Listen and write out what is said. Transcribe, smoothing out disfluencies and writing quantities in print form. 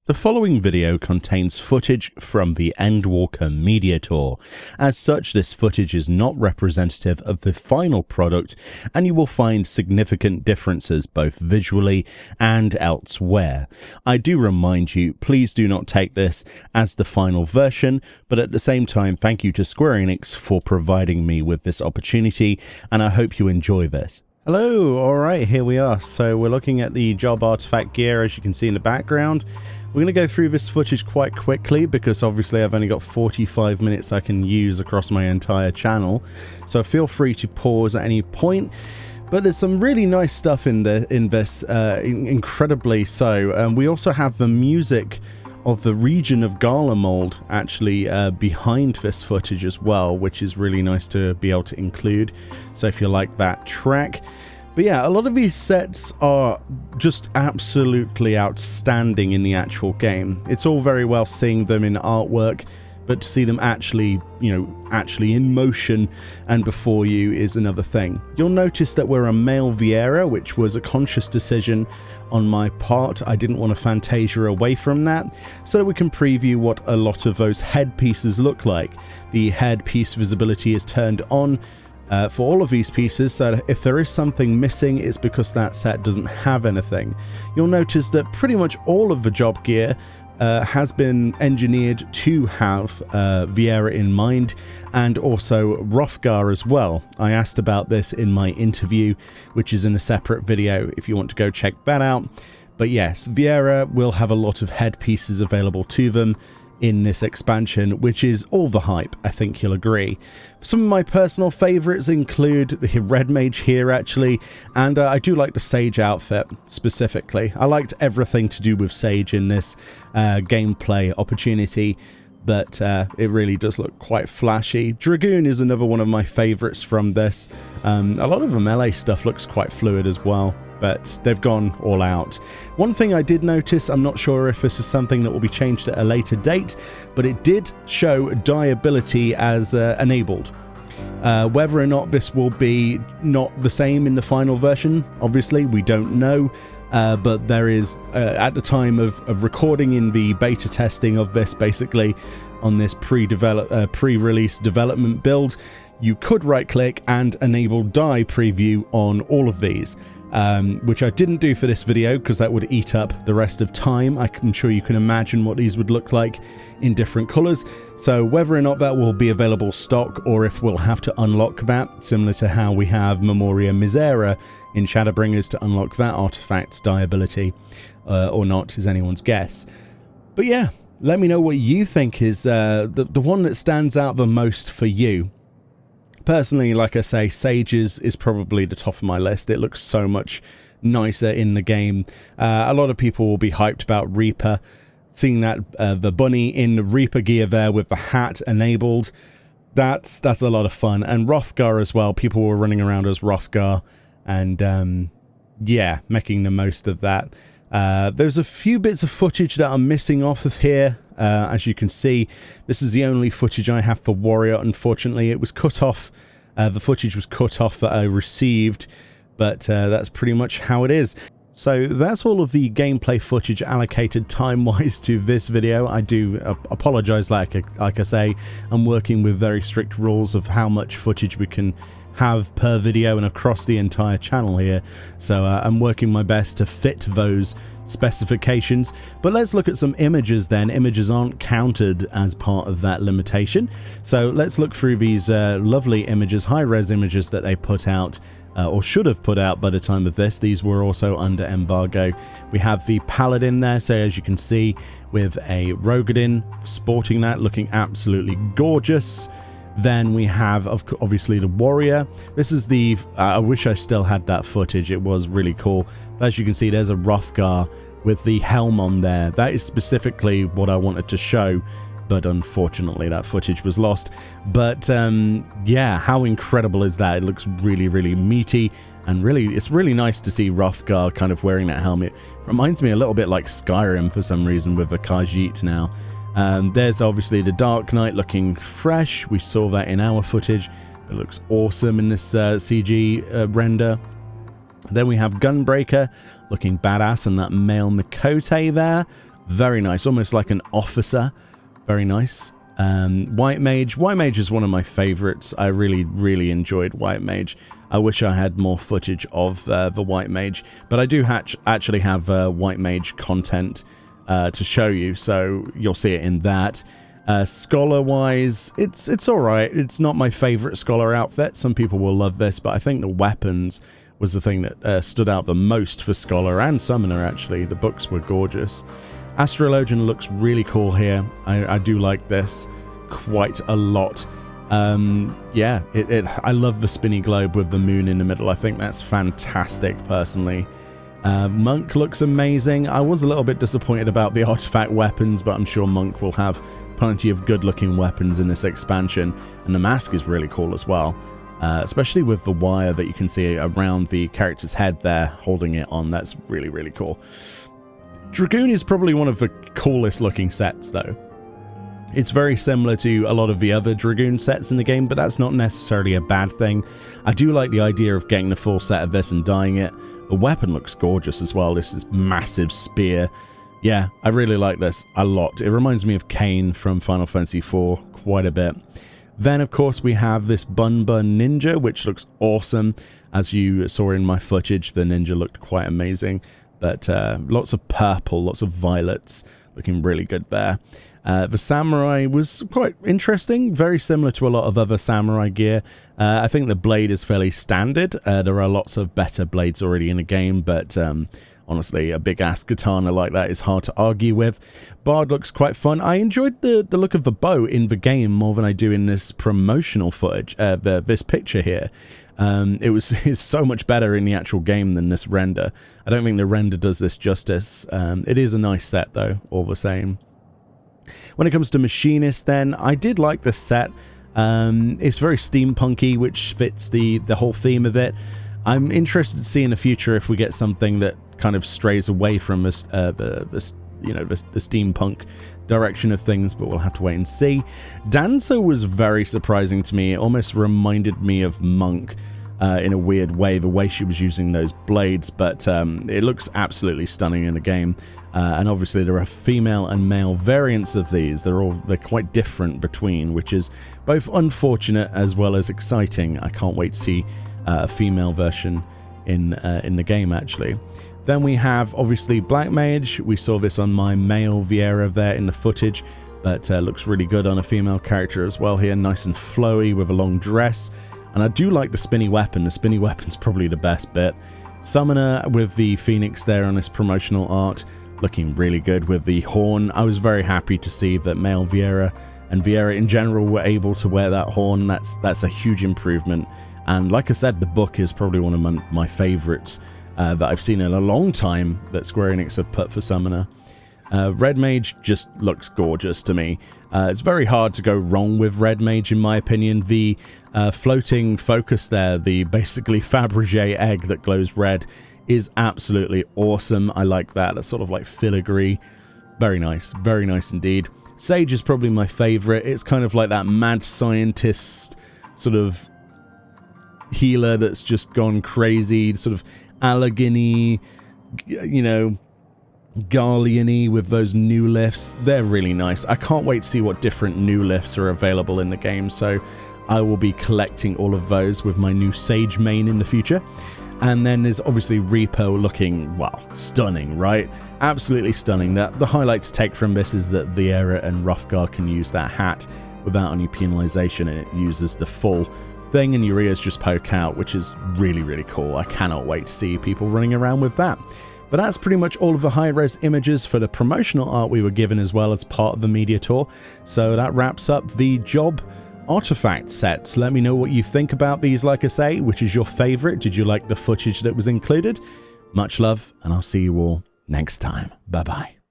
The following video contains footage from the Endwalker Media Tour. As such, this footage is not representative of the final product, and you will find significant differences both visually and elsewhere. I do remind you, please do not take this as the final version, but at the same time, thank you to Square Enix for providing me with this opportunity, and I hope you enjoy this. Hello, alright, here we are. So we're looking at the job artifact gear, as you can see in the background. We're going to go through this footage quite quickly because obviously I've only got 45 minutes I can use across my entire channel. So feel free to pause at any point. But there's some really nice stuff in this, incredibly so. We also have the music of the region of Garlemald actually behind this footage as well, which is really nice to be able to include. So if you like that track. But yeah, a lot of these sets are just absolutely outstanding in the actual game. It's all very well seeing them in artwork, but to see them actually, actually in motion and before you is another thing. You'll notice that we're a male Viera, which was a conscious decision on my part. I didn't want to Fantasia away from that, so that we can preview what a lot of those headpieces look like. The headpiece visibility is turned on for all of these pieces, so if there is something missing, it's because that set doesn't have anything. You'll notice that pretty much all of the job gear has been engineered to have Viera in mind, and also Hrothgar as well. I asked about this in my interview, which is in a separate video if you want to go check that out. But yes, Viera will have a lot of headpieces available to them in this expansion, which is all the hype, I think you'll agree. Some of my personal favourites include the Red Mage here actually, and I do like the Sage outfit specifically. I liked everything to do with Sage in this gameplay opportunity, but it really does look quite flashy. Dragoon is another one of my favourites from this. A lot of the melee stuff looks quite fluid as well, but they've gone all out. One thing I did notice, I'm not sure if this is something that will be changed at a later date, but it did show die ability as enabled. Whether or not this will be not the same in the final version, obviously, we don't know. But there is, at the time of recording in the beta testing of this, basically, on this pre-release development build, you could right-click and enable die preview on all of these. Which I didn't do for this video because that would eat up the rest of time. I'm sure you can imagine what these would look like in different colors. So whether or not that will be available stock, or if we'll have to unlock that, similar to how we have Memoria Misera in Shadowbringers to unlock that artifact's die ability, or not, is anyone's guess. But yeah, let me know what you think is the one that stands out the most for you. Personally, like I say, Sage is probably the top of my list. It looks so much nicer in the game. A lot of people will be hyped about Reaper. Seeing that the bunny in the Reaper gear there with the hat enabled, that's a lot of fun. And Hrothgar as well. People were running around as Hrothgar, and yeah, making the most of that. There's a few bits of footage that I'm missing off of here. As you can see, this is the only footage I have for Warrior. Unfortunately, it was cut off. The footage was cut off that I received, but that's pretty much how it is. So that's all of the gameplay footage allocated time-wise to this video. I do apologize, like I say, I'm working with very strict rules of how much footage we can have per video and across the entire channel here, so I'm working my best to fit those specifications. But let's look at some images then. Images aren't counted as part of that limitation, so let's look through these lovely images, high-res images that they put out, or should have put out by the time of this. These were also under embargo. We have the Paladin there, so as you can see, with a Rogadin sporting that, looking absolutely gorgeous. Then we have, obviously, the Warrior. This is the... I wish I still had that footage. It was really cool. But as you can see, there's a Hrothgar with the helm on there. That is specifically what I wanted to show, but unfortunately that footage was lost. But yeah, how incredible is that? It looks really, really meaty, and really, it's really nice to see Hrothgar kind of wearing that helmet. Reminds me a little bit like Skyrim for some reason with the Khajiit now. There's obviously the Dark Knight looking fresh. We saw that in our footage. It looks awesome in this CG render. Then we have Gunbreaker looking badass, and that male Mikote there. Very nice, almost like an officer. Very nice. White Mage. White Mage is one of my favorites. I really enjoyed White Mage. I wish I had more footage of the White Mage, but I do actually have White Mage content to show you, so you'll see it in that. Scholar-wise, it's alright. It's not my favorite Scholar outfit. Some people will love this, but I think the weapons was the thing that stood out the most for Scholar and Summoner, actually. The books were gorgeous. Astrologian looks really cool here. I do like this quite a lot. Yeah, I love the spinny globe with the moon in the middle. I think that's fantastic, personally. Monk looks amazing. I was a little bit disappointed about the artifact weapons, but I'm sure Monk will have plenty of good-looking weapons in this expansion. And the mask is really cool as well, especially with the wire that you can see around the character's head there, holding it on. That's really cool. Dragoon is probably one of the coolest looking sets, though. It's very similar to a lot of the other Dragoon sets in the game, but that's not necessarily a bad thing. I do like the idea of getting the full set of this and dyeing it. The weapon looks gorgeous as well. This is massive spear. Yeah, I really like this a lot. It reminds me of Kain from Final Fantasy IV quite a bit. Then, of course, we have this Bun Bun Ninja, which looks awesome. As you saw in my footage, the ninja looked quite amazing. But lots of purple, lots of violets, looking really good there. The samurai was quite interesting, very similar to a lot of other samurai gear. I think the blade is fairly standard. There are lots of better blades already in the game, but honestly, a big-ass katana like that is hard to argue with. Bard looks quite fun. I enjoyed the look of the bow in the game more than I do in this promotional footage, this picture here. It's so much better in the actual game than this render. I don't think the render does this justice. It is a nice set, though, all the same. When it comes to Machinist, then, I did like this set. It's very steampunky, which fits the whole theme of it. I'm interested to see in the future if we get something that kind of strays away from the steampunk direction of things, but we'll have to wait and see. Dancer was very surprising to me. It almost reminded me of Monk in a weird way, the way she was using those blades, but it looks absolutely stunning in the game. And obviously there are female and male variants of these. They're quite different between, which is both unfortunate as well as exciting. I can't wait to see a female version in the game, actually. Then we have, obviously, Black Mage. We saw this on my male Vieira there in the footage, but looks really good on a female character as well here. Nice and flowy with a long dress. And I do like the spinny weapon. The spinny weapon's probably the best bit. Summoner with the Phoenix there on this promotional art, looking really good with the horn. I was very happy to see that male Vieira and Vieira in general were able to wear that horn. That's a huge improvement. And like I said, the book is probably one of my favorites that I've seen in a long time that Square Enix have put for Summoner. Red Mage just looks gorgeous to me. It's very hard to go wrong with Red Mage, in my opinion. The floating focus there, the basically Fabergé egg that glows red, is absolutely awesome. I like that. That's sort of like filigree. Very nice indeed. Sage is probably my favorite. It's kind of like that mad scientist sort of healer that's just gone crazy, sort of Allegheny, Garlean-y with those new lifts. They're really nice. I can't wait to see what different new lifts are available in the game, so I will be collecting all of those with my new Sage main in the future. And then there's obviously Repo looking, well, stunning, right? Absolutely stunning. The highlight to take from this is that Vieira and Hrothgar can use that hat without any penalization, and it uses the full thing and your ears just poke out, which is really cool. I cannot wait to see people running around with that. But that's pretty much all of the high-res images for the promotional art we were given as well as part of the media tour. So that wraps up the Job artifact sets. Let me know what you think about these, like I say. Which is your favorite? Did you like the footage that was included? Much love, and I'll see you all next time. Bye-bye.